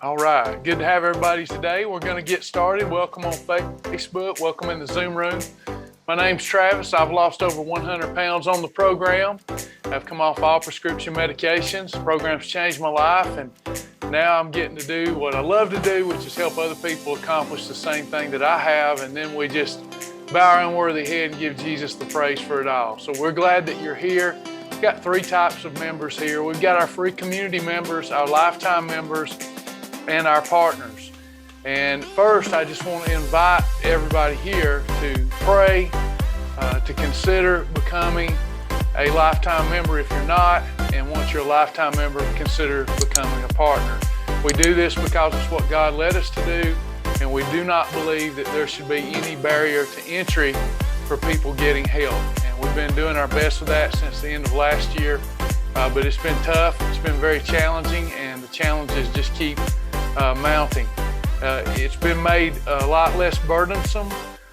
All right, good to have everybody today. We're going to get started. Welcome on Facebook, welcome in the Zoom room. My name's Travis. I've lost over 100 pounds on the program. I've come off all prescription medications. The program's changed my life, and now I'm getting to do what I love to do, which is help other people accomplish the same thing that I have, and then we just bow our unworthy head and give Jesus the praise for it all. So we're glad that you're here. We've got three types of members here. We've got our free community members, our lifetime members, and our partners. And first, I just want to invite everybody here to pray, to consider becoming a lifetime member if you're not, and once you're a lifetime member, consider becoming a partner. We do this because it's what God led us to do, and we do not believe that there should be any barrier to entry for people getting help. And we've been doing our best with that since the end of last year, but it's been tough, it's been very challenging, and the challenges just keep mounting. It's been made a lot less burdensome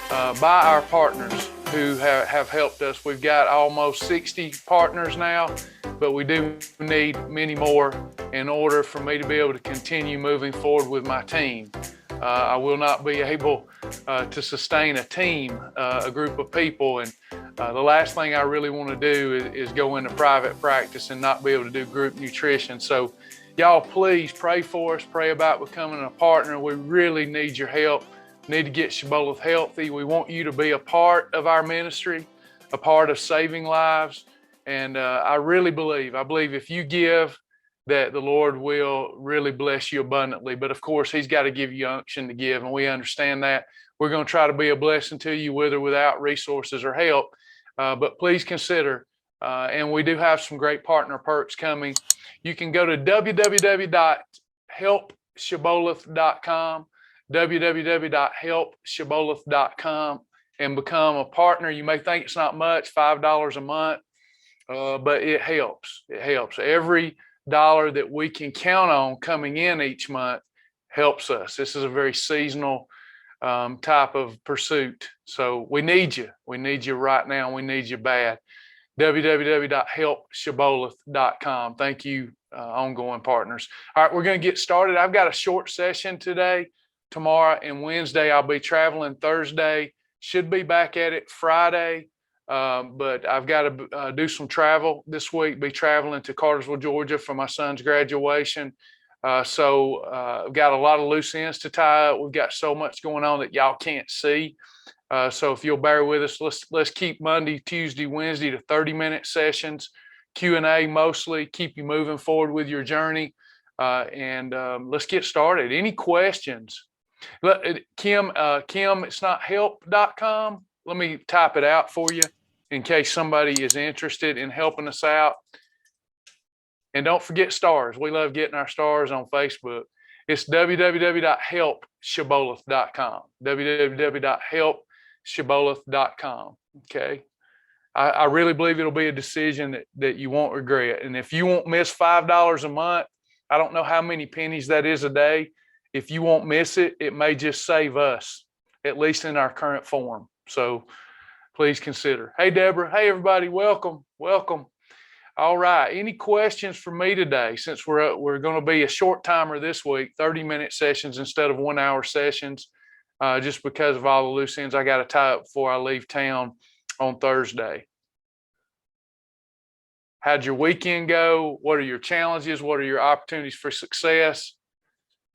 by our partners who have helped us. We've got almost 60 partners now, but we do need many more in order for me to be able to continue moving forward with my team. I will not be able to sustain a team, a group of people, and the last thing I really want to do is go into private practice and not be able to do group nutrition. So y'all, please pray for us, pray about becoming a partner. We really need your help. We need to get Shibboleth healthy. We want you to be a part of our ministry, a part of saving lives. And I believe if you give, that the Lord will really bless you abundantly. But of course, He's got to give you unction to give, and we understand that. We're going to try to be a blessing to you with or without resources or help. But please consider, and we do have some great partner perks coming. You can go to www.helpshibboleth.com, www.helpshibboleth.com, and become a partner. You may think it's not much, $5 a month, but it helps. It helps. Every dollar that we can count on coming in each month helps us. This is a very seasonal type of pursuit. So we need you. We need you right now. We need you bad. www.helpshibboleth.com. Thank you, ongoing partners. All right, we're going to get started. I've got a short session today, tomorrow, and Wednesday. I'll be traveling Thursday. Should be back at it Friday, but I've got to do some travel this week, be traveling to Cartersville, Georgia for my son's graduation. So I've got a lot of loose ends to tie up. We've got so much going on that y'all can't see. So if you'll bear with us, let's keep Monday, Tuesday, Wednesday to 30-minute sessions, Q&A mostly, keep you moving forward with your journey, and let's get started. Any questions? Kim, it's not help.com. Let me type it out for you in case somebody is interested in helping us out. And don't forget stars. We love getting our stars on Facebook. It's www.helpshibboleth.com, www.helpshibboleth.com. Okay. I really believe it'll be a decision that you won't regret. And if you won't miss $5 a month, I don't know how many pennies that is a day. If you won't miss it, it may just save us, at least in our current form. So please consider. Hey, Deborah. Hey, everybody. Welcome. Welcome. All right. Any questions for me today? Since we're going to be a short timer this week, 30-minute sessions instead of 1-hour sessions, just because of all the loose ends I got to tie up before I leave town on Thursday. How'd your weekend go? What are your challenges? What are your opportunities for success?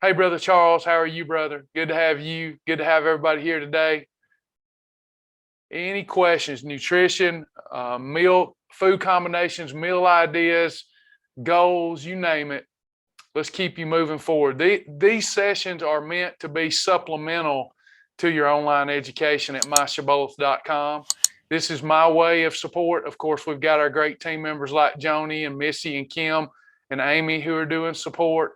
Hey, Brother Charles, how are you, brother? Good to have you. Good to have everybody here today. Any questions? Nutrition, meal, food combinations, meal ideas, goals, you name it. Let's keep you moving forward. These sessions are meant to be supplemental to your online education at myshibboleth.com. This is my way of support. Of course, we've got our great team members like Joni and Missy and Kim and Amy who are doing support.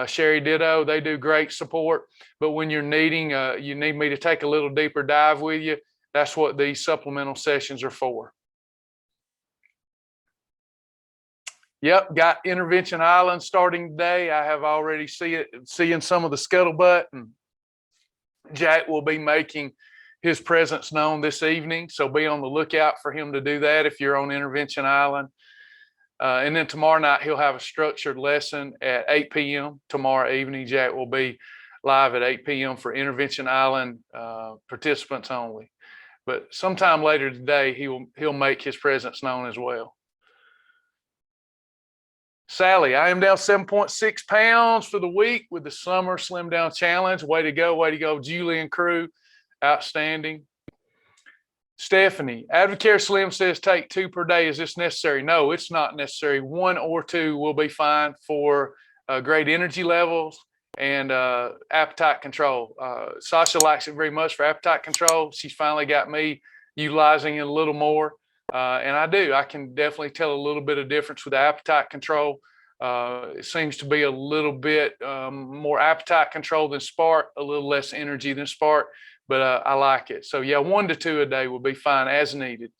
Sherry ditto, they do great support. But when you're needing, you need me to take a little deeper dive with you, that's what these supplemental sessions are for. Yep, got Intervention Island starting today. I have already seeing some of the scuttlebutt, and Jack will be making his presence known this evening. So be on the lookout for him to do that if you're on Intervention Island. And then tomorrow night, he'll have a structured lesson at 8 p.m. Tomorrow evening, Jack will be live at 8 p.m. for Intervention Island participants only. But sometime later today, he'll make his presence known as well. Sally, I am down 7.6 pounds for the week with the Summer Slim Down Challenge. Way to go, way to go. Julie and crew, outstanding. Stephanie, Advocare Slim says take 2 per day. Is this necessary? No, it's not necessary. 1 or 2 will be fine for great energy levels and appetite control. Sasha likes it very much for appetite control. She's finally got me utilizing it a little more. And I do. I can definitely tell a little bit of difference with appetite control. It seems to be a little bit more appetite control than Spark, a little less energy than Spark. But I like it. So, yeah, 1 to 2 a day will be fine as needed.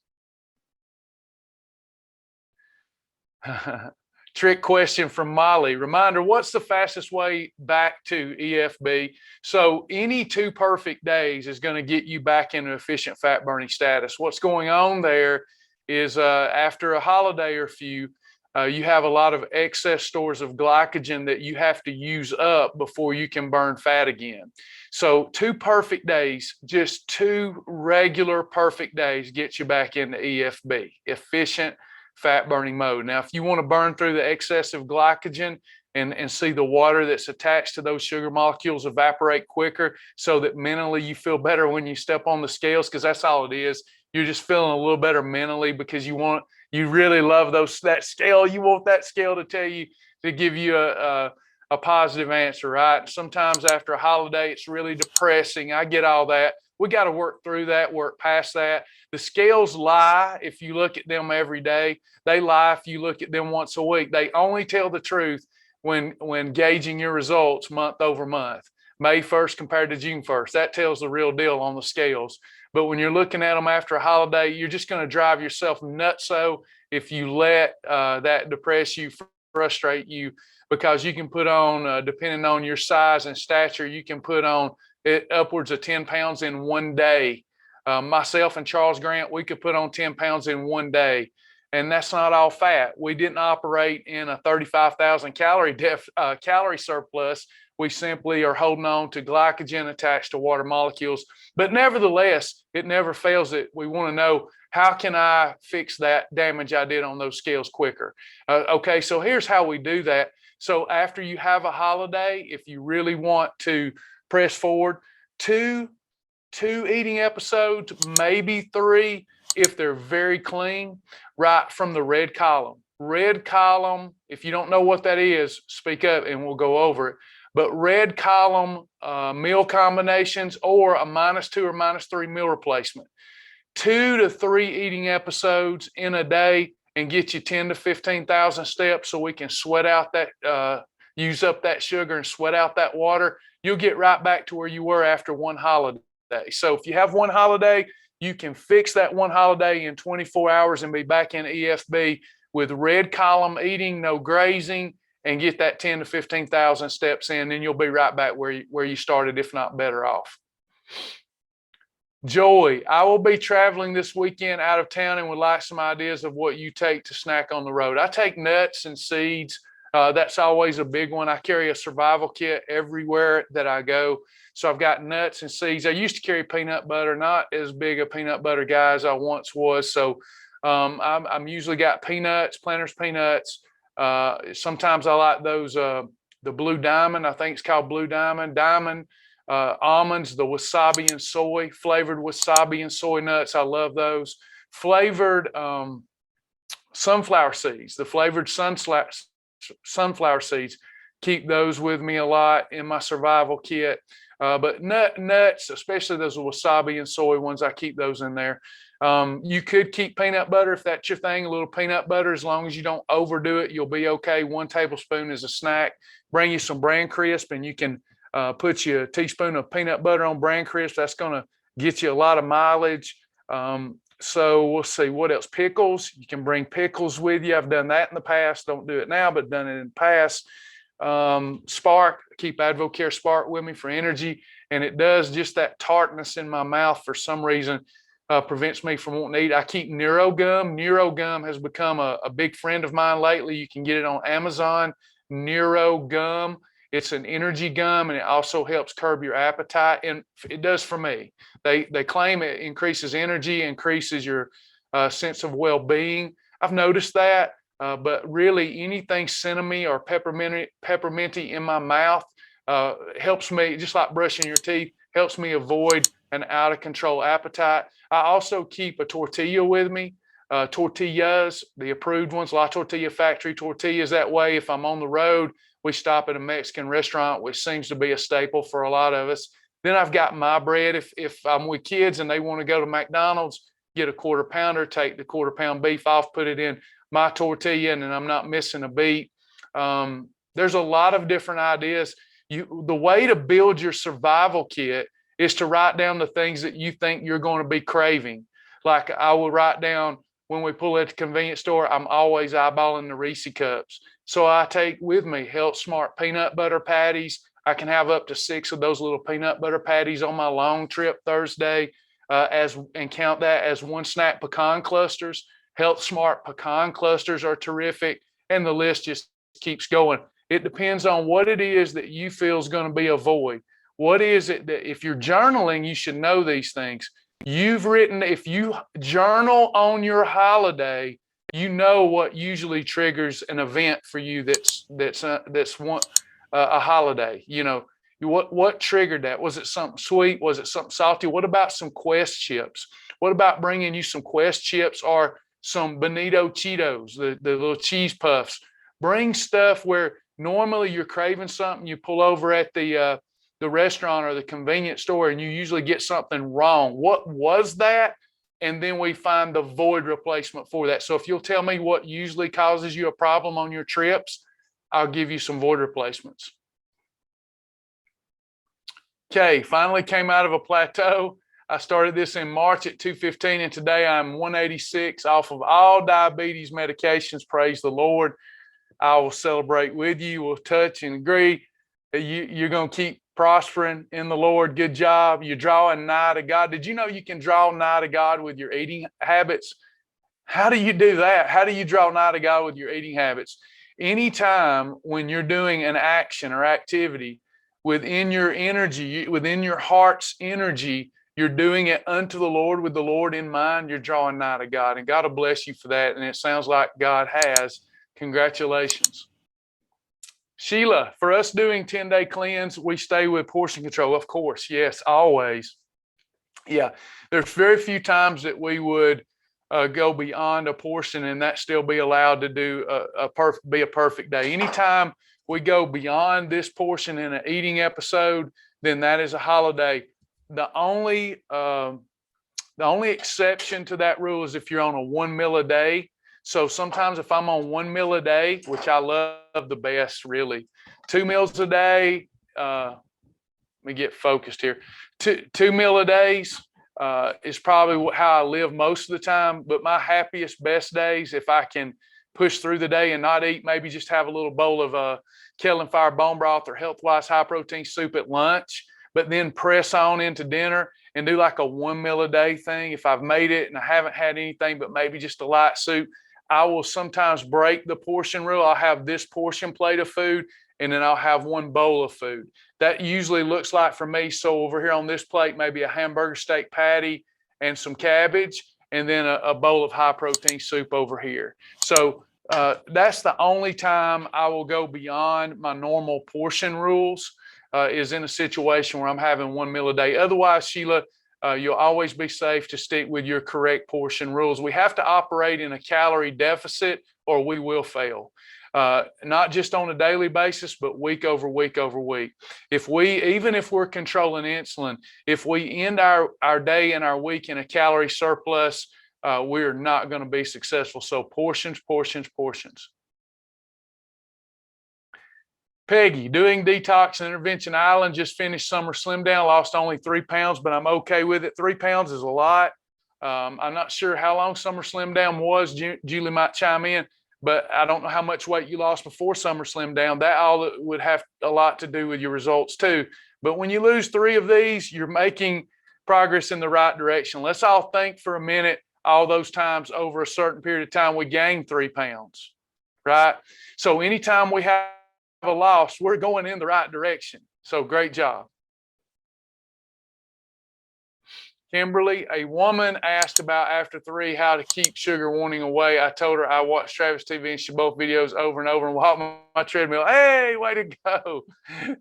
Trick question from Molly. Reminder, what's the fastest way back to EFB? So any 2 perfect days is going to get you back into efficient fat burning status. What's going on there is after a holiday or few, you have a lot of excess stores of glycogen that you have to use up before you can burn fat again. So 2 perfect days, just 2 regular perfect days get you back into EFB, efficient fat burning mode. Now, if you want to burn through the excessive glycogen and see the water that's attached to those sugar molecules evaporate quicker so that mentally you feel better when you step on the scales, because that's all it is. You're just feeling a little better mentally because you really love that scale. You want that scale to tell you, to give you a positive answer, right? Sometimes after a holiday, it's really depressing. I get all that. We got to work through that, work past that. The scales lie if you look at them every day. They lie if you look at them once a week. They only tell the truth when gauging your results month over month. May 1st compared to June 1st. That tells the real deal on the scales. But when you're looking at them after a holiday, you're just going to drive yourself nutso if you let that depress you, frustrate you, because you can put on, depending on your size and stature, you can put on upwards of 10 pounds in 1 day. Myself and Charles Grant, we could put on 10 pounds in 1 day. And that's not all fat. We didn't operate in a 35,000 calorie surplus. We simply are holding on to glycogen attached to water molecules. But nevertheless, it never fails that we want to know, how can I fix that damage I did on those scales quicker? Okay, so here's how we do that. So after you have a holiday, if you really want to press forward, two eating episodes, maybe 3 if they're very clean, right from the red column. Red column, if you don't know what that is, speak up and we'll go over it. But red column meal combinations or a -2 or -3 meal replacement. 2 to 3 eating episodes in a day and get you 10 to 15,000 steps so we can sweat out that, use up that sugar and sweat out that water. You'll get right back to where you were after 1 holiday. So if you have 1 holiday, you can fix that 1 holiday in 24 hours and be back in EFB with red column eating, no grazing, and get that 10 to 15,000 steps in, and you'll be right back where you started, if not better off. Joy, I will be traveling this weekend out of town and would like some ideas of what you take to snack on the road. I take nuts and seeds. That's always a big one. I carry a survival kit everywhere that I go. So I've got nuts and seeds. I used to carry peanut butter, not as big a peanut butter guy as I once was. So I'm usually got peanuts, Planters peanuts. Sometimes I like those, the Blue Diamond, I think it's called Blue Diamond, almonds, the wasabi and soy, flavored wasabi and soy nuts. I love those. Flavored sunflower seeds, the flavored sunflower seeds, keep those with me a lot in my survival kit. But nuts, especially those wasabi and soy ones, I keep those in there. You could keep peanut butter if that's your thing, a little peanut butter, as long as you don't overdo it, you'll be okay. 1 tablespoon is a snack. Bring you some bran crisp and you can put you a teaspoon of peanut butter on bran crisp. That's going to get you a lot of mileage. So we'll see what else. Pickles, you can bring pickles with you. I've done that in the past. Don't do it now, but done it in the past. Spark, keep Advocare Spark with me for energy. And it does just that tartness in my mouth for some reason. prevents me from wanting to eat. I keep NeuroGum. NeuroGum has become a big friend of mine lately. You can get it on Amazon. NeuroGum. It's an energy gum, and it also helps curb your appetite, and it does for me. They claim it increases energy, increases your sense of well-being. I've noticed that, but really anything cinnamon or pepperminty in my mouth helps me, just like brushing your teeth, helps me avoid an out-of-control appetite. I also keep a tortilla with me. Tortillas, the approved ones, La Tortilla Factory tortillas. That way, if I'm on the road, we stop at a Mexican restaurant, which seems to be a staple for a lot of us. Then I've got my bread. If I'm with kids and they want to go to McDonald's, get a quarter pounder, take the quarter pound beef off, put it in my tortilla, and then I'm not missing a beat. There's a lot of different ideas. The way to build your survival kit is to write down the things that you think you're going to be craving. Like I will write down, when we pull at the convenience store, I'm always eyeballing the Reese cups. So I take with me Health Smart peanut butter patties. I can have up to 6 of those little peanut butter patties on my long trip Thursday, and count that as one snack. Pecan clusters, Health Smart pecan clusters are terrific, and the list just keeps going. It depends on what it is that you feel is going to be a void. What is it that, if you're journaling, you should know these things. You've written, if you journal on your holiday, you know what usually triggers an event for you that's one a holiday. You know, what triggered that? Was it something sweet? Was it something salty? What about some Quest chips? What about bringing you some Quest chips or some Bonito Cheetos, the little cheese puffs? Bring stuff where normally you're craving something, you pull over at the restaurant or the convenience store and you usually get something wrong. What was that? And then we find the void replacement for that. So if you'll tell me what usually causes you a problem on your trips, I'll give you some void replacements. Okay, finally came out of a plateau. I started this in March at 215, and today I'm 186 off of all diabetes medications. Praise the Lord. I will celebrate with you. We'll touch and agree that you're going to keep prospering in the Lord. Good job. You're drawing nigh to God. Did you know you can draw nigh to God with your eating habits? How do you do that? How do you draw nigh to God with your eating habits? Anytime when you're doing an action or activity within your energy, within your heart's energy, you're doing it unto the Lord with the Lord in mind, you're drawing nigh to God. And God will bless you for that. And it sounds like God has. Congratulations. Sheila, for us doing 10-day cleanse, we stay with portion control. Of course, yes, always. Yeah, there's very few times that we would go beyond a portion and that still be allowed to do be a perfect day. Anytime we go beyond this portion in an eating episode, then that is a holiday. The only exception to that rule is if you're on a 1 meal a day. So sometimes if I'm on 1 meal a day, which I love the best, really, 2 meals a day, let me get focused here. Two meal a days is probably how I live most of the time. But my happiest, best days, if I can push through the day and not eat, maybe just have a little bowl of kettle and fire bone broth or Healthwise high protein soup at lunch, but then press on into dinner and do like a 1 meal a day thing. If I've made it and I haven't had anything but maybe just a light soup, I will sometimes break the portion rule. I'll have this portion plate of food and then I'll have 1 bowl of food. That usually looks like for me, so over here on this plate, maybe a hamburger steak patty and some cabbage, and then a bowl of high protein soup over here. So that's the only time I will go beyond my normal portion rules, is in a situation where I'm having 1 meal a day. Otherwise, Sheila, you'll always be safe to stick with your correct portion rules. We have to operate in a calorie deficit or we will fail. Not just on a daily basis, but week over week over week. Even if we're controlling insulin, if we end our day and our week in a calorie surplus, we're not going to be successful. So portions, portions, portions. Peggy, doing Detox Intervention Island, just finished Summer Slim Down, lost only 3 pounds, but I'm okay with it. 3 pounds is a lot. I'm not sure how long Summer Slim Down was. Julie might chime in, but I don't know how much weight you lost before Summer Slim Down. That all would have a lot to do with your results too. But when you lose 3 of these, you're making progress in the right direction. Let's all think for a minute, all those times over a certain period of time, we gained 3 pounds, right? So anytime we have a loss, we're going in the right direction. So great job. Kimberly, a woman asked about after 3 how to keep sugar wanting away. I told her I watched Travis TV and Shibboleth videos over and over and walk my treadmill. Hey, way to go.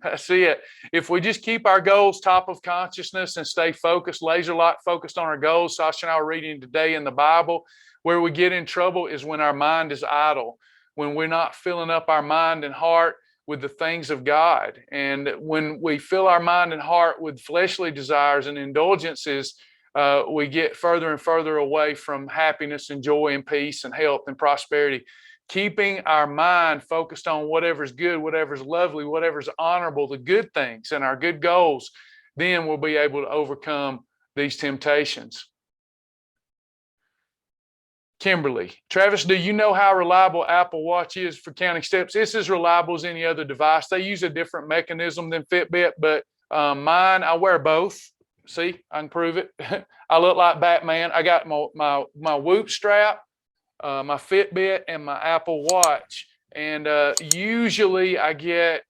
That's it. If we just keep our goals top of consciousness and stay focused, laser lock focused on our goals. Sasha and I are reading today in the Bible. Where we get in trouble is when our mind is idle, when we're not filling up our mind and heart with the things of God. And when we fill our mind and heart with fleshly desires and indulgences, we get further and further away from happiness and joy and peace and health and prosperity. Keeping our mind focused on whatever's good, whatever's lovely, whatever's honorable, the good things and our good goals, then we'll be able to overcome these temptations. Kimberly, Travis, do you know how reliable Apple Watch is for counting steps? It's as reliable as any other device. They use a different mechanism than Fitbit, but mine, I wear both. See, I can prove it. I look like Batman. I got my Whoop strap, my Fitbit, and my Apple Watch. And usually I get,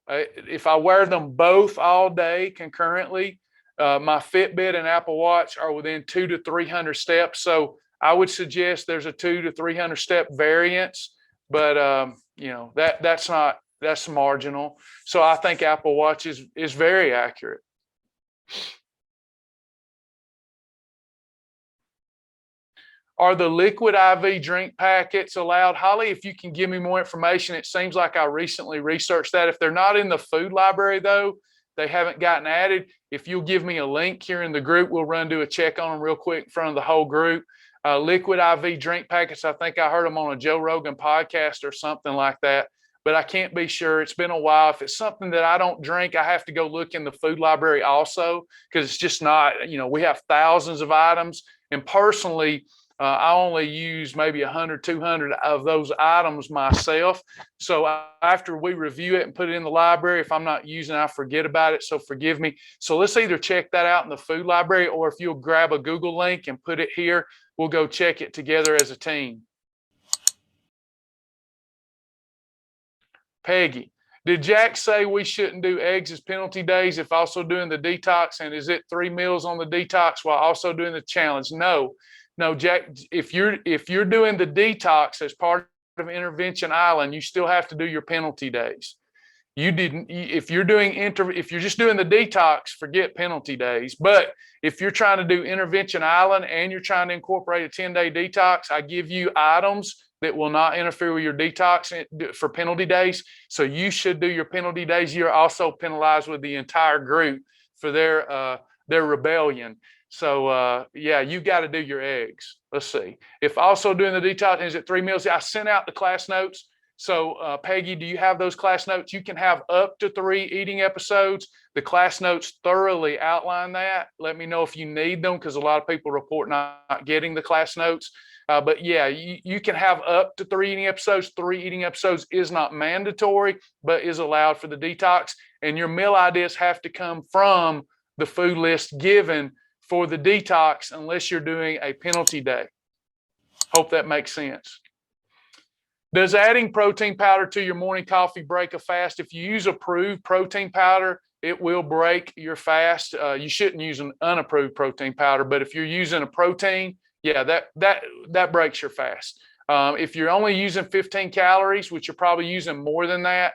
if I wear them both all day concurrently, my Fitbit and Apple Watch are within 200 to 300 steps. So I would suggest there's a 200 to 300 step variance, but that's marginal. So I think Apple Watch is very accurate. Are the liquid IV drink packets allowed? Holly, if you can give me more information, it seems like I recently researched that. If they're not in the food library though, they haven't gotten added. If you'll give me a link here in the group, we'll do a check on them real quick in front of the whole group. Liquid IV drink packets, I think I heard them on a Joe Rogan podcast or something like that, but I can't be sure. It's been a while. If it's something that I don't drink, I have to go look in the food library also, because it's just not, we have thousands of items. And personally, I only use maybe 100, 200 of those items myself. So after we review it and put it in the library, if I'm not using it, I forget about it. So forgive me. So let's either check that out in the food library, or if you'll grab a Google link and put it here, we'll go check it together as a team. Peggy, did Jack say we shouldn't do eggs as penalty days if also doing the detox? And is it 3 meals on the detox while also doing the challenge? No, Jack, if you're doing the detox as part of Intervention Island, you still have to do your penalty days. If you're just doing the detox, forget penalty days. But if you're trying to do Intervention Island and you're trying to incorporate a 10-day detox, I give you items that will not interfere with your detox for penalty days. So you should do your penalty days. You're also penalized with the entire group for their rebellion. So you got to do your eggs. Let's see. If also doing the detox, is it 3 meals? I sent out the class notes. So Peggy, do you have those class notes? You can have up to 3 eating episodes. The class notes thoroughly outline that. Let me know if you need them, because a lot of people report not getting the class notes. But yeah, you can have up to 3 eating episodes. 3 eating episodes is not mandatory, but is allowed for the detox. And your meal ideas have to come from the food list given for the detox, unless you're doing a penalty day. Hope that makes sense. Does adding protein powder to your morning coffee break a fast? If you use approved protein powder, it will break your fast. You shouldn't use an unapproved protein powder, but if you're using a protein, yeah, that breaks your fast. If you're only using 15 calories, which you're probably using more than that,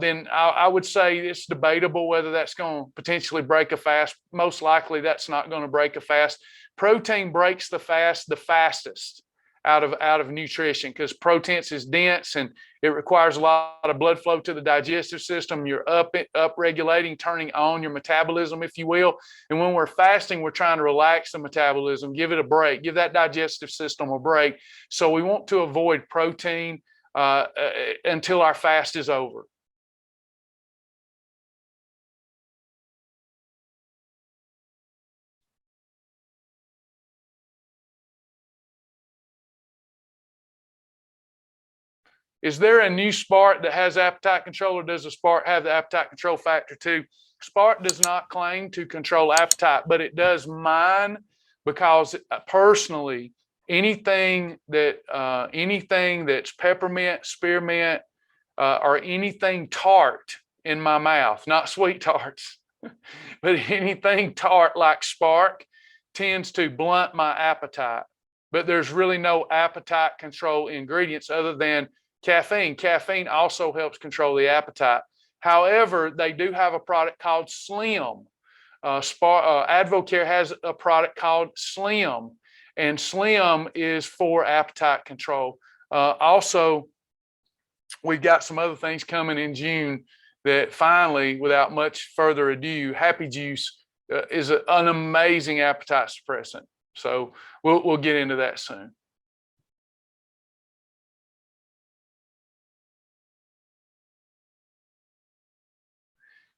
then I would say it's debatable whether that's going to potentially break a fast. Most likely that's not going to break a fast. Protein breaks the fast the fastest out of nutrition, because protein is dense and it requires a lot of blood flow to the digestive system. You're up regulating, turning on your metabolism, if you will. And when we're fasting, we're trying to relax the metabolism, give it a break, give that digestive system a break. So we want to avoid protein until our fast is over. Is there a new Spark that has appetite control, or does the Spark have the appetite control factor too? Spark does not claim to control appetite, but it does mine, because personally, anything that's peppermint, spearmint, or anything tart in my mouth, not sweet tarts, but anything tart like Spark tends to blunt my appetite. But there's really no appetite control ingredients other than caffeine. Caffeine also helps control the appetite. However, they do have a product called Slim. Advocare has a product called Slim, and Slim is for appetite control. Also, we've got some other things coming in June that finally, without much further ado, Happy Juice is an amazing appetite suppressant. So we'll get into that soon.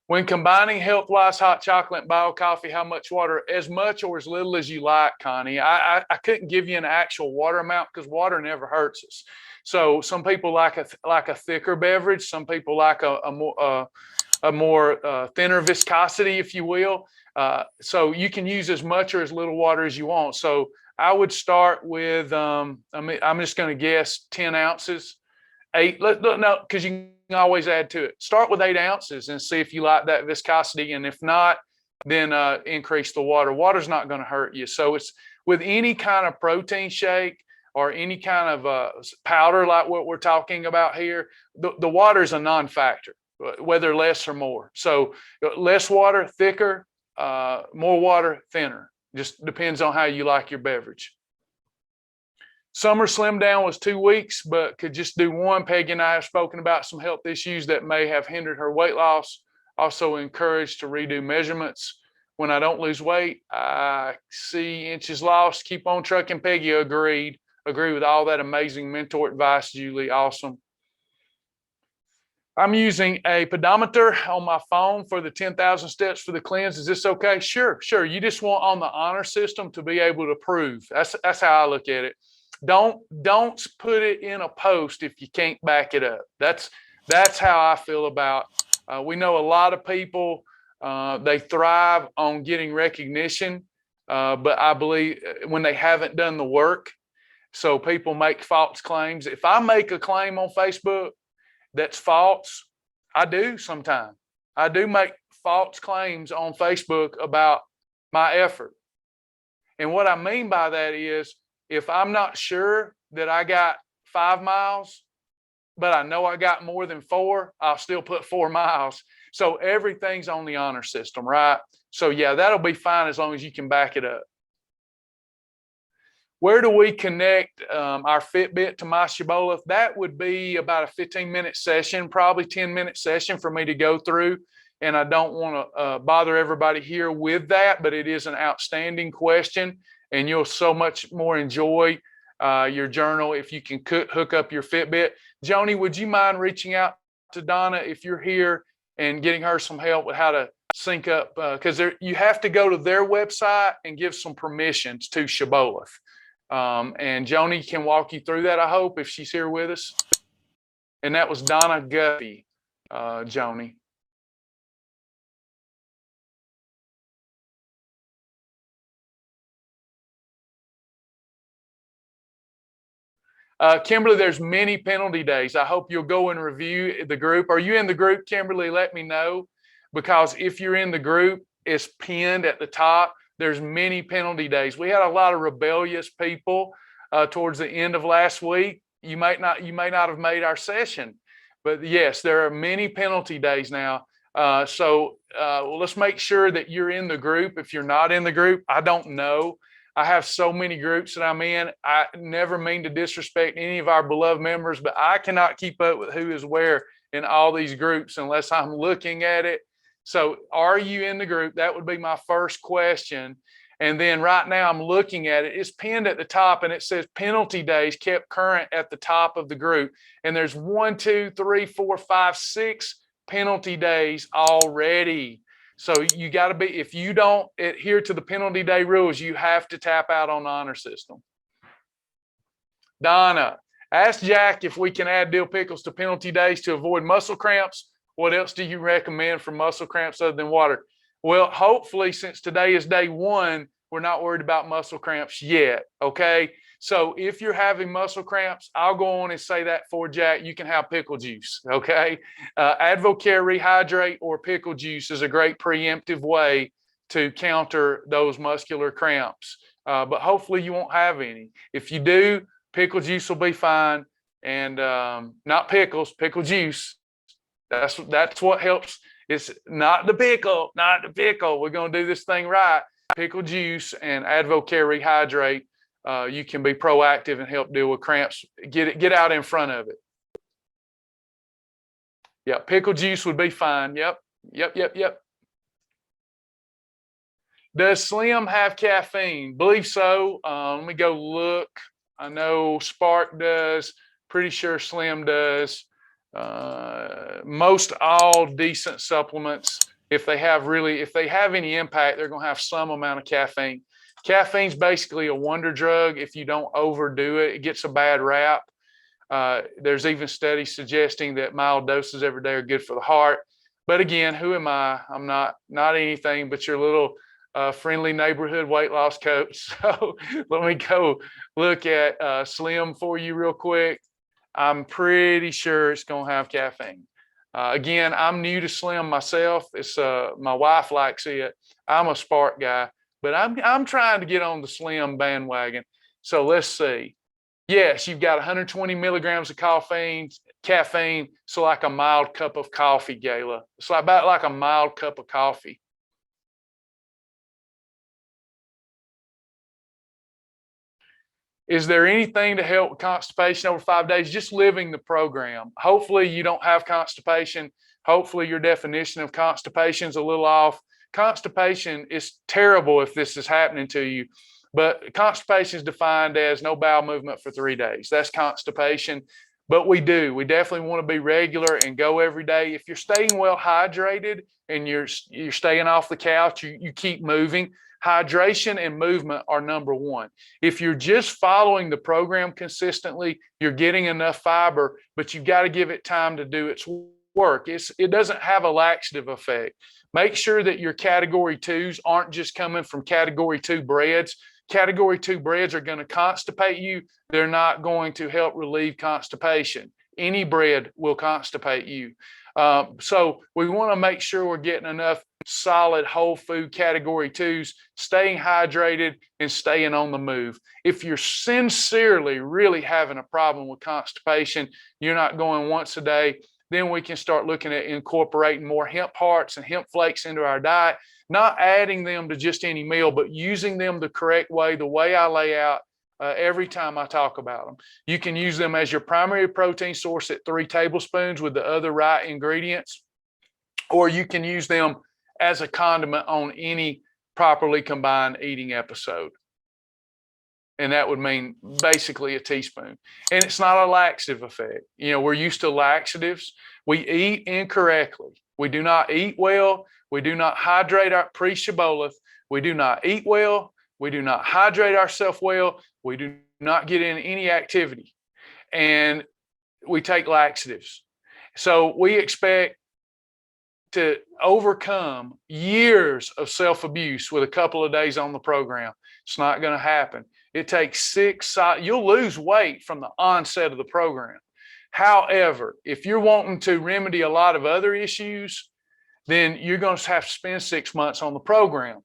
When combining Healthwise hot chocolate and bio coffee, how much water? As much or as little as you like, Connie. I couldn't give you an actual water amount because water never hurts us. So some people like a thicker beverage. Some people like a more thinner viscosity, if you will. So you can use as much or as little water as you want. So I would start with, I'm just going to guess 10 ounces, 8. No, because you can always add to it. Start with 8 ounces and see if you like that viscosity. And if not, then increase the water. Water's not going to hurt you. So it's with any kind of protein shake or any kind of powder like what we're talking about here, the water is a non-factor, whether less or more. So less water, thicker, more water, thinner. Just depends on how you like your beverage. Summer Slim Down was 2 weeks, but could just do one. Peggy and I have spoken about some health issues that may have hindered her weight loss. Also encouraged to redo measurements. When I don't lose weight, I see inches lost. Keep on trucking, Peggy. Agreed. Agree with all that amazing mentor advice, Julie. Awesome. I'm using a pedometer on my phone for the 10,000 steps for the cleanse. Is this okay? Sure. You just want on the honor system to be able to prove. That's how I look at it. Don't put it in a post if you can't back it up. That's how I feel about. We know a lot of people, they thrive on getting recognition, but I believe when they haven't done the work. So people make false claims. If I make a claim on Facebook that's false, I do sometimes. I do make false claims on Facebook about my effort. And what I mean by that is, if I'm not sure that I got 5 miles, but I know I got more than 4, I'll still put 4 miles. So everything's on the honor system, right? So yeah, that'll be fine as long as you can back it up. Where do we connect our Fitbit to my Shibboleth? That would be about a 15-minute session, probably 10-minute session for me to go through. And I don't want to bother everybody here with that, but it is an outstanding question. And you'll so much more enjoy your journal if you can hook up your Fitbit. Joni, would you mind reaching out to Donna if you're here and getting her some help with how to sync up? Because you have to go to their website and give some permissions to Shibboleth. And Joni can walk you through that, I hope, if she's here with us. And that was Donna Guppy, Joni. Kimberly, there's many penalty days. I hope you'll go and review the group. Are you in the group, Kimberly? Let me know, because if you're in the group, it's pinned at the top. There's many penalty days. We had a lot of rebellious people towards the end of last week. You may not have made our session, but yes, there are many penalty days now. So let's make sure that you're in the group. If you're not in the group, I don't know. I have so many groups that I'm in. I never mean to disrespect any of our beloved members, but I cannot keep up with who is where in all these groups unless I'm looking at it. So are you in the group? That would be my first question. And then right now I'm looking at it. It's pinned at the top and it says penalty days kept current at the top of the group. And there's 1, 2, 3, 4, 5, 6 penalty days already. So you got to be, if you don't adhere to the penalty day rules, you have to tap out on the honor system. Donna, ask Jack if we can add dill pickles to penalty days to avoid muscle cramps. What else do you recommend for muscle cramps other than water? Well, hopefully, since today is day one, we're not worried about muscle cramps yet. Okay. So if you're having muscle cramps, I'll go on and say that for Jack, you can have pickle juice. Okay. Advocare Rehydrate or pickle juice is a great preemptive way to counter those muscular cramps. But hopefully you won't have any. If you do, pickle juice will be fine. And not pickles, pickle juice. That's what helps. It's not the pickle, not the pickle. We're going to do this thing right. Pickle juice and Advocare Rehydrate. You can be proactive and help deal with cramps. Get out in front of it. Yeah, pickle juice would be fine. Yep. Does Slim have caffeine? Believe so. Let me go look. I know Spark does. Pretty sure Slim does. Most all decent supplements, if they have any impact, they're going to have some amount of caffeine. Caffeine's basically a wonder drug. If you don't overdo it, it gets a bad rap. There's even studies suggesting that mild doses every day are good for the heart. But again, who am I? I'm not anything but your little friendly neighborhood weight loss coach. So let me go look at Slim for you real quick. I'm pretty sure it's going to have caffeine. Again, I'm new to Slim myself. It's my wife likes it. I'm a Spark guy, but I'm trying to get on the Slim bandwagon. So let's see. Yes, you've got 120 milligrams of caffeine. So like a mild cup of coffee, Gayla. It's about like a mild cup of coffee. Is there anything to help with constipation over 5 days? Just living the program. Hopefully you don't have constipation. Hopefully your definition of constipation is a little off. Constipation is terrible if this is happening to you, but constipation is defined as no bowel movement for 3 days. That's constipation. But we definitely want to be regular and go every day. If you're staying well hydrated and you're staying off the couch, you keep moving. Hydration and movement are number one. If you're just following the program consistently, you're getting enough fiber, but you've got to give it time to do its work. It doesn't have a laxative effect. Make sure that your category 2s aren't just coming from category 2 breads. Category 2 breads are going to constipate you. They're not going to help relieve constipation. Any bread will constipate you. So we want to make sure we're getting enough solid whole food category 2s, staying hydrated and staying on the move. If you're sincerely really having a problem with constipation, you're not going once a day, then we can start looking at incorporating more hemp hearts and hemp flakes into our diet, not adding them to just any meal, but using them the correct way, the way I lay out every time I talk about them. You can use them as your primary protein source at 3 tablespoons with the other right ingredients, or you can use them as a condiment on any properly combined eating episode. And that would mean basically a teaspoon. And it's not a laxative effect. We're used to laxatives. We eat incorrectly. We do not eat well. We do not hydrate our pre-Shibboleth. We do not eat well. We do not hydrate ourselves well. We do not get in any activity. And we take laxatives. So we expect to overcome years of self-abuse with a couple of days on the program. It's not going to happen. It takes you'll lose weight from the onset of the program. However, if you're wanting to remedy a lot of other issues, then you're going to have to spend 6 months on the program.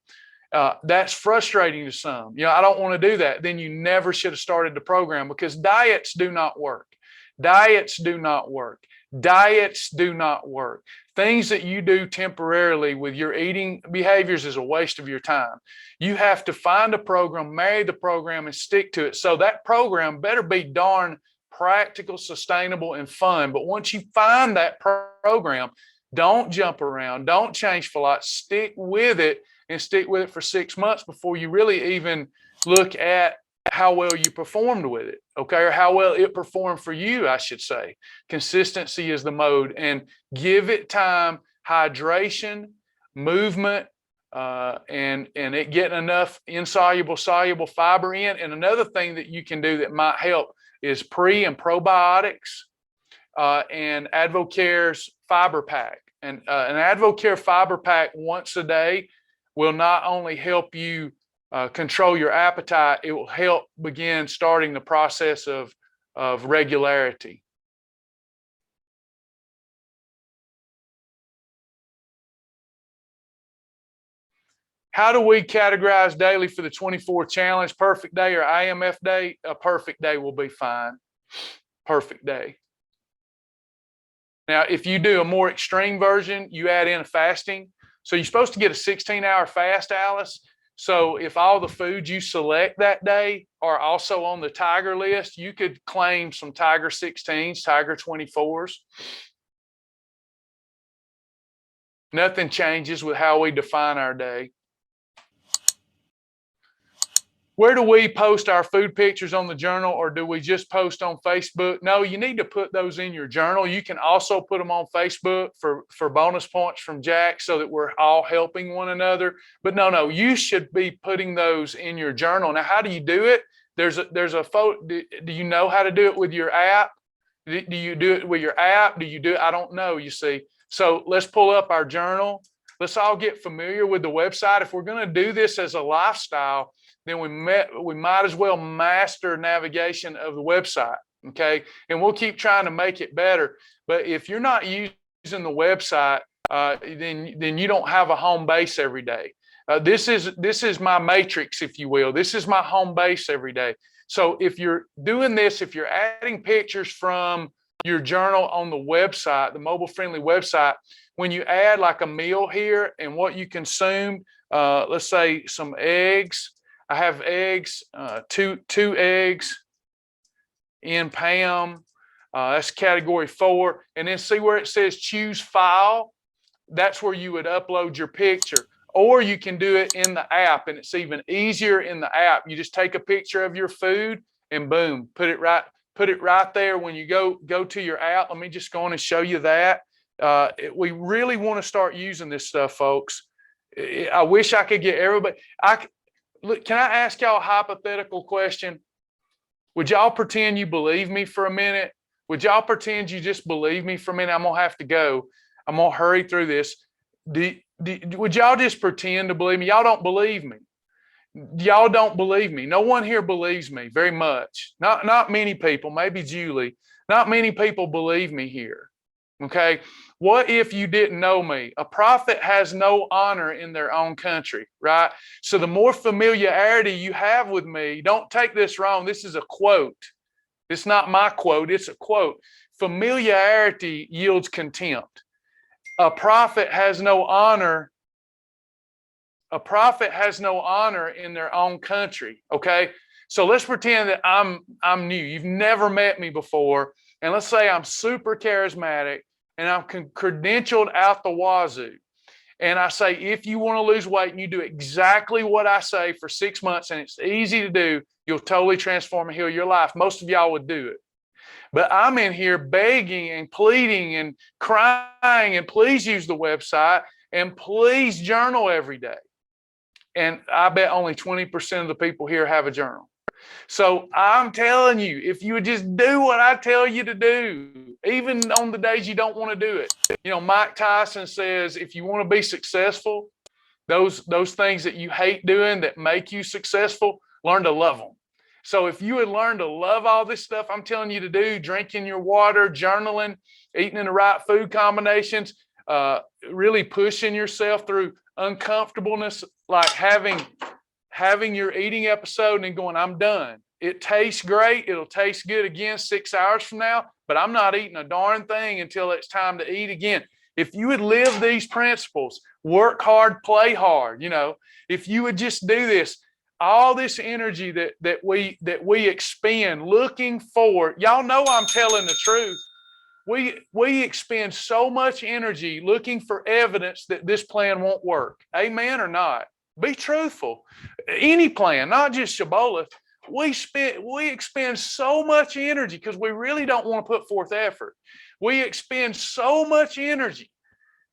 That's frustrating to some. I don't want to do that. Then you never should have started the program, because diets do not work. Diets do not work. Diets do not work. Things that you do temporarily with your eating behaviors is a waste of your time. You have to find a program, marry the program, and stick to it. So that program better be darn practical, sustainable, and fun. But once you find that program, don't jump around, don't change for a lot, stick with it, and stick with it for 6 months before you really even look at how well you performed with it, okay? Or how well it performed for you, I should say. Consistency is the mode, and give it time, hydration, movement, and it getting enough insoluble, soluble fiber in. And another thing that you can do that might help is pre and probiotics. and AdvoCare's Fiber Pack. And an AdvoCare Fiber Pack once a day will not only help you control your appetite, it will help begin starting the process of regularity. How do we categorize daily for the 24 challenge? Perfect day or IMF day? A perfect day will be fine. Perfect day. Now, if you do a more extreme version, you add in a fasting. So you're supposed to get a 16-hour fast, Alice. So if all the foods you select that day are also on the Tiger list, you could claim some Tiger 16s, Tiger 24s. Nothing changes with how we define our day. Where do we post our food pictures on the journal, or do we just post on Facebook? No, you need to put those in your journal. You can also put them on Facebook for bonus points from Jack so that we're all helping one another. But no, you should be putting those in your journal. Now, how do you do it? There's a photo. Do you know how to do it with your app? Do you do it with your app? Do you do it? I don't know, you see. So let's pull up our journal. Let's all get familiar with the website. If we're going to do this as a lifestyle, then we might as well master navigation of the website, okay? And we'll keep trying to make it better. But if you're not using the website, then you don't have a home base every day. This is my matrix, if you will. This is my home base every day. So if you're doing this, if you're adding pictures from your journal on the website, the mobile-friendly website, when you add like a meal here and what you consumed, let's say some eggs. I have eggs, two eggs in Pam. That's category 4. And then see where it says choose file. That's where you would upload your picture. Or you can do it in the app, and it's even easier in the app. You just take a picture of your food and boom, put it right there when you go to your app. Let me just go on and show you that. We really want to start using this stuff, folks. I wish I could get everybody. Look, can I ask y'all a hypothetical question? Would y'all pretend you believe me for a minute? Would y'all pretend you just believe me for a minute? I'm going to have to go. I'm going to hurry through this. Would y'all just pretend to believe me? Y'all don't believe me. Y'all don't believe me. No one here believes me very much. Not many people, maybe Julie. Not many people believe me here. Okay. What if you didn't know me? A prophet has no honor in their own country, right? So the more familiarity you have with me, don't take this wrong. This is a quote. It's not my quote. It's a quote. Familiarity yields contempt. A prophet has no honor. A prophet has no honor in their own country. Okay. So let's pretend that I'm new. You've never met me before. And let's say I'm super charismatic and I'm credentialed out the wazoo. And I say, if you want to lose weight and you do exactly what I say for 6 months, and it's easy to do, you'll totally transform and heal your life. Most of y'all would do it. But I'm in here begging and pleading and crying, and please use the website and please journal every day. And I bet only 20% of the people here have a journal. So I'm telling you, if you would just do what I tell you to do, even on the days you don't want to do it. You know, Mike Tyson says, if you want to be successful, those things that you hate doing that make you successful, learn to love them. So if you would learn to love all this stuff I'm telling you to do, drinking your water, journaling, eating in the right food combinations, really pushing yourself through uncomfortableness, like having your eating episode and going, I'm done. It tastes great. It'll taste good again 6 hours from now, but I'm not eating a darn thing until it's time to eat again. If you would live these principles, work hard, play hard, you know, if you would just do this, all this energy that we expend looking for, y'all know I'm telling the truth. We expend so much energy looking for evidence that this plan won't work. Amen or not? Be truthful. Any plan, not just Shibboleth, we expend so much energy because we really don't want to put forth effort. We expend so much energy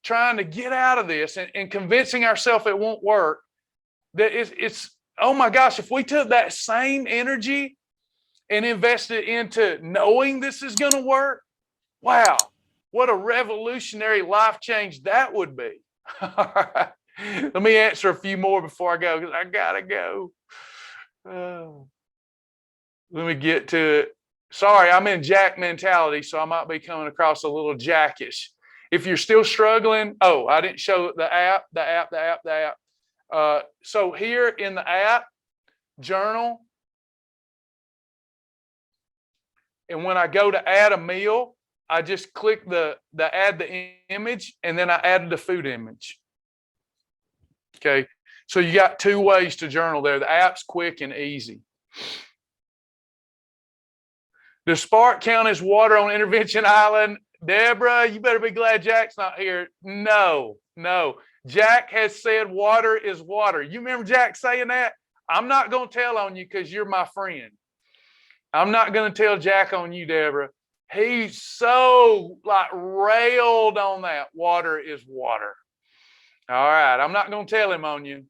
trying to get out of this and convincing ourselves it won't work that it's oh my gosh, if we took that same energy and invested into knowing this is going to work, Wow, what a revolutionary life change that would be. All right. Let me answer a few more before I go, because I gotta go. Let me get to it. Sorry, I'm in Jack mentality, so I might be coming across a little jackish. If you're still struggling, oh, I didn't show the app. So here in the app, journal, and when I go to add a meal, I just click the add the image, and then I added the food image. Okay, so you got two ways to journal there. The app's quick and easy. Does spark count as water on Intervention Island? Deborah, you better be glad Jack's not here. No. Jack has said water is water. You remember Jack saying that? I'm not going to tell on you because you're my friend. I'm not going to tell Jack on you, Deborah. He's so railed on that. Water is water. All right. I'm not going to tell him on you.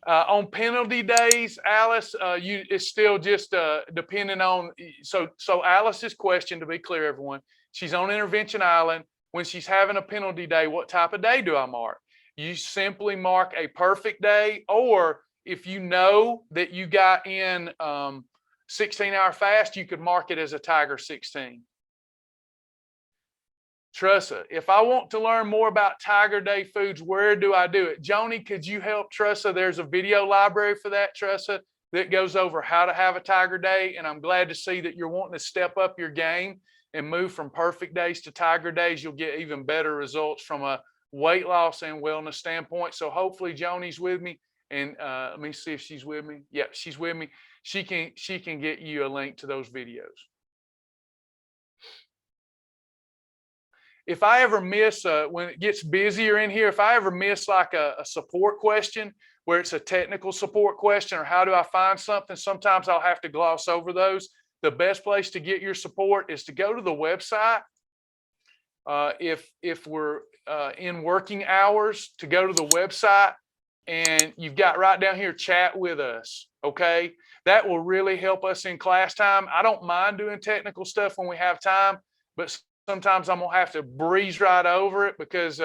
On penalty days, Alice, it's still just depending on. So Alice's question, to be clear, everyone, she's on Intervention Island. When she's having a penalty day, what type of day do I mark? You simply mark a perfect day, or if you know that you got in 16-hour fast, you could mark it as a Tiger 16. Tressa, if I want to learn more about Tiger Day foods, where do I do it? Joni, could you help Tressa? There's a video library for that, Tressa, that goes over how to have a Tiger Day. And I'm glad to see that you're wanting to step up your game and move from perfect days to Tiger Days. You'll get even better results from a weight loss and wellness standpoint. So hopefully Joni's with me. And let me see if she's with me. Yeah, she's with me. She can get you a link to those videos. If I ever miss, when it gets busier in here, if I ever miss like a support question where it's a technical support question or how do I find something, sometimes I'll have to gloss over those. The best place to get your support is to go to the website. If we're in working hours, to go to the website, and you've got right down here, chat with us, okay? That will really help us in class time. I don't mind doing technical stuff when we have time, but sometimes I'm gonna have to breeze right over it because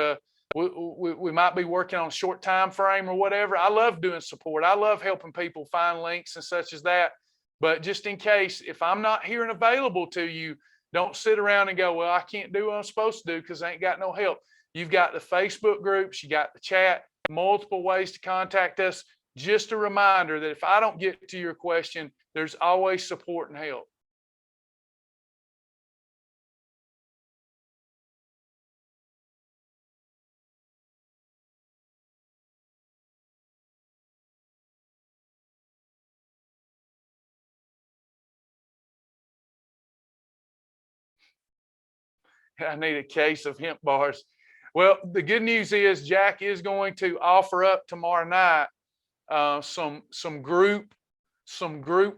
we might be working on a short time frame or whatever. I love doing support. I love helping people find links and such as that. But just in case, if I'm not here and available to you, don't sit around and go, well, I can't do what I'm supposed to do because I ain't got no help. You've got the Facebook groups, you got the chat, multiple ways to contact us. Just a reminder that if I don't get to your question, there's always support and help. I need a case of hemp bars. Well, the good news is Jack is going to offer up tomorrow night some group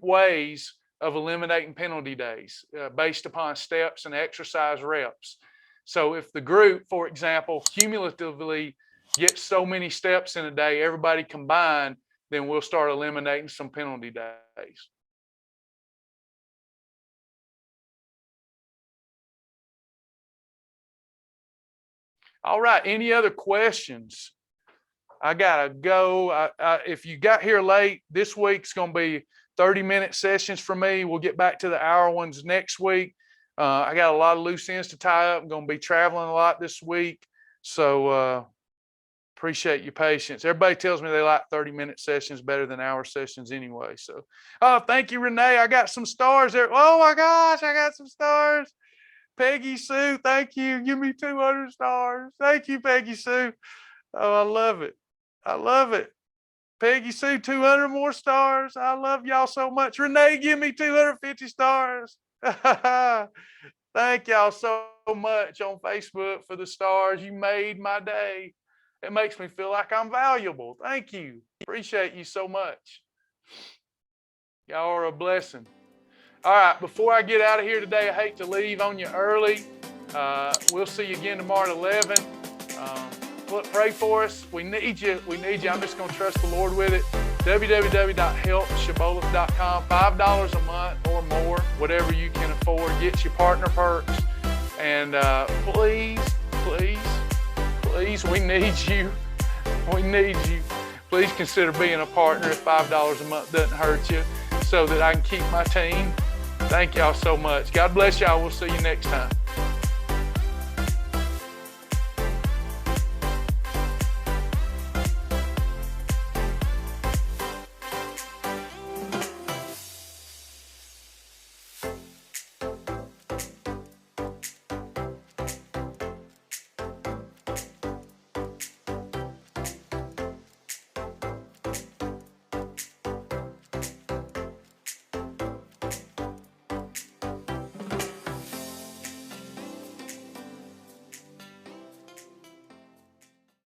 ways of eliminating penalty days based upon steps and exercise reps. So if the group, for example, cumulatively gets so many steps in a day, everybody combined, then we'll start eliminating some penalty days. All right, any other questions? I gotta go. If you got here late, this week's gonna be 30-minute sessions for me. We'll get back to the hour ones next week. I got a lot of loose ends to tie up. I'm gonna be traveling a lot this week. So appreciate your patience. Everybody tells me they like 30-minute sessions better than hour sessions anyway. So, oh, thank you, Renee. I got some stars there. Oh my gosh, I got some stars. Peggy Sue, thank you. Give me 200 stars. Thank you, Peggy Sue. Oh, I love it. I love it. Peggy Sue, 200 more stars. I love y'all so much. Renee, give me 250 stars. Thank y'all so much on Facebook for the stars. You made my day. It makes me feel like I'm valuable. Thank you. Appreciate you so much. Y'all are a blessing. All right, before I get out of here today, I hate to leave on you early. We'll see you again tomorrow at 11. Pray for us. We need you. We need you. I'm just going to trust the Lord with it. www.helpshibboleth.com. $5 a month or more. whatever you can afford. Get your partner perks. And please, we need you. We need you. Please consider being a partner if $5 a month doesn't hurt you, so that I can keep my team. Thank y'all so much. God bless y'all. We'll see you next time.